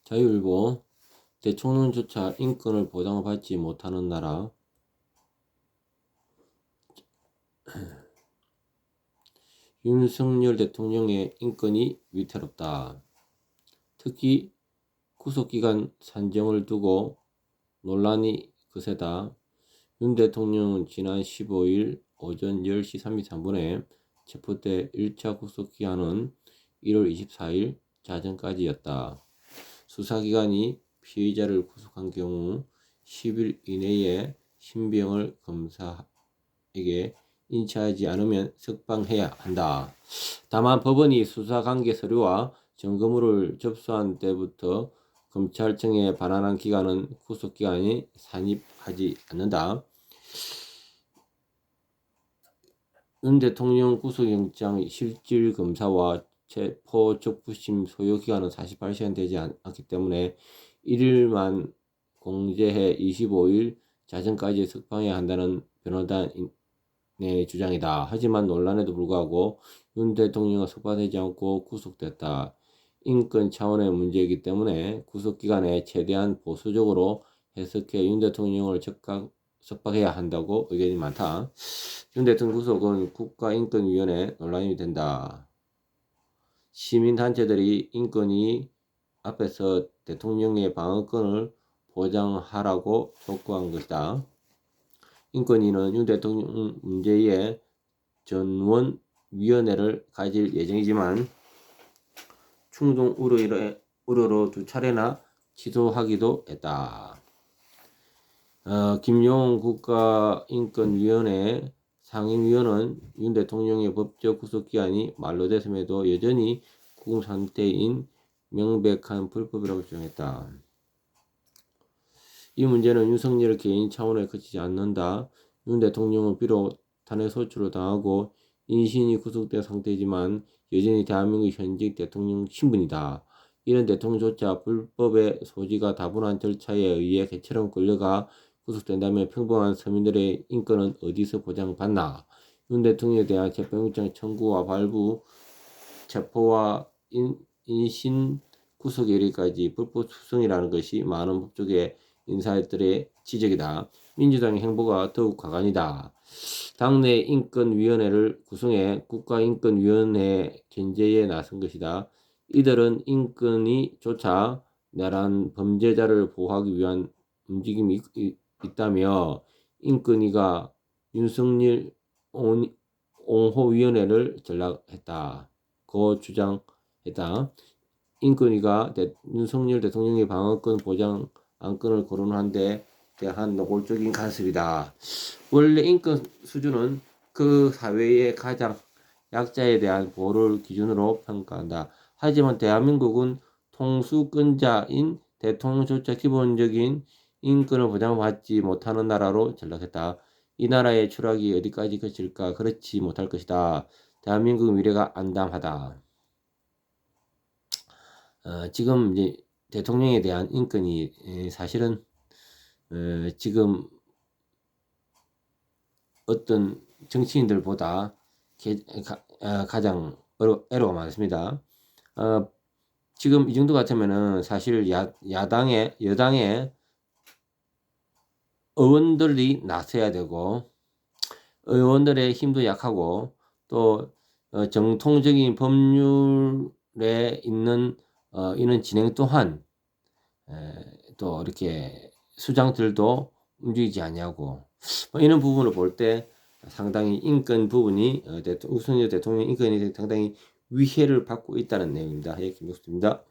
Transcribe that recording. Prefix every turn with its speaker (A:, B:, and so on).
A: 자유일보 대통령조차 인권을 보장받지 못하는 나라. 윤석열 대통령의 인권이 위태롭다. 특히 구속기간 산정을 두고 논란이 거세다. 윤 대통령은 지난 15일 오전 10시 33분에 체포돼 1차 구속기한은 1월 24일 자정까지였다. 수사기관이 피의자를 구속한 경우 10일 이내에 신병을 검사에게 인치하지 않으면 석방해야 한다. 다만 법원이 수사관계 서류와 증거물을 접수한 때부터 검찰청에 반환한 기간은 구속기간이 산입하지 않는다. 윤 대통령 구속영장 실질검사와 체포적부심 소요기간은 48시간 되지 않기 때문에 1일만 공제해 25일 자정까지 석방해야 한다는 변호단의 주장이다. 하지만 논란에도 불구하고 윤 대통령은 석방되지 않고 구속됐다. 인권 차원의 문제이기 때문에 구속기간에 최대한 보수적으로 해석해 윤 대통령을 즉각 석방해야 한다고 의견이 많다. 윤 대통령 구속은 국가인권위원회 논란이 된다. 시민단체들이 인권위 앞에서 대통령의 방어권을 보장하라고 촉구한 것이다. 인권위는 윤 대통령 문제의 전원위원회를 가질 예정이지만 충동 우려로 2차례나 취소하기도 했다. 김용훈 국가인권위원회 상임위원은 윤 대통령의 법적 구속기한이 만료됐음에도 여전히 구금 상태인 명백한 불법이라고 주장했다. 이 문제는 윤석열 개인 차원에 그치지 않는다. 윤 대통령은 비록 탄핵소추를 당하고 인신이 구속된 상태이지만 여전히 대한민국 현직 대통령 신분이다. 이런 대통령조차 불법의 소지가 다분한 절차에 의해 개처럼 끌려가 구속된다면 평범한 서민들의 인권은 어디서 보장받나? 윤 대통령에 대한 체포영장 청구와 발부, 체포와 인신 구속 여기까지 불법 수성이라는 것이 많은 법조계 인사들의 지적이다. 민주당의 행보가 더욱 과간이다. 당내 인권위원회를 구성해 국가인권위원회 견제에 나선 것이다. 이들은 인권이 조차 내란 범죄자를 보호하기 위한 움직임이 있다며 인권위가 윤석열 옹호위원회를 전락했다고 주장했다. 인권위가 윤석열 대통령의 방어권 보장 안건을 거론한 데 대한 노골적인 간섭이다. 원래 인권 수준은 그 사회의 가장 약자에 대한 보호를 기준으로 평가한다. 하지만 대한민국은 통수권자인 대통령조차 기본적인 인권을 보장받지 못하는 나라로 전락했다. 이 나라의 추락이 어디까지 그칠까? 그렇지 못할 것이다. 대한민국 미래가 암담하다. 지금 이제 대통령에 대한 인권이 사실은 지금 어떤 정치인들보다 가장 애로가 많습니다. 지금 이 정도 같으면은 사실 여당의 의원들이 나서야 되고 의원들의 힘도 약하고 또 정통적인 법률에 있는 이런 진행 또한 또 이렇게 수장들도 움직이지 않냐고 이런 부분을 볼 때 상당히 인권 부분이 윤석열 대통령 인권이 상당히 위해를 받고 있다는 내용입니다. 김국수입니다.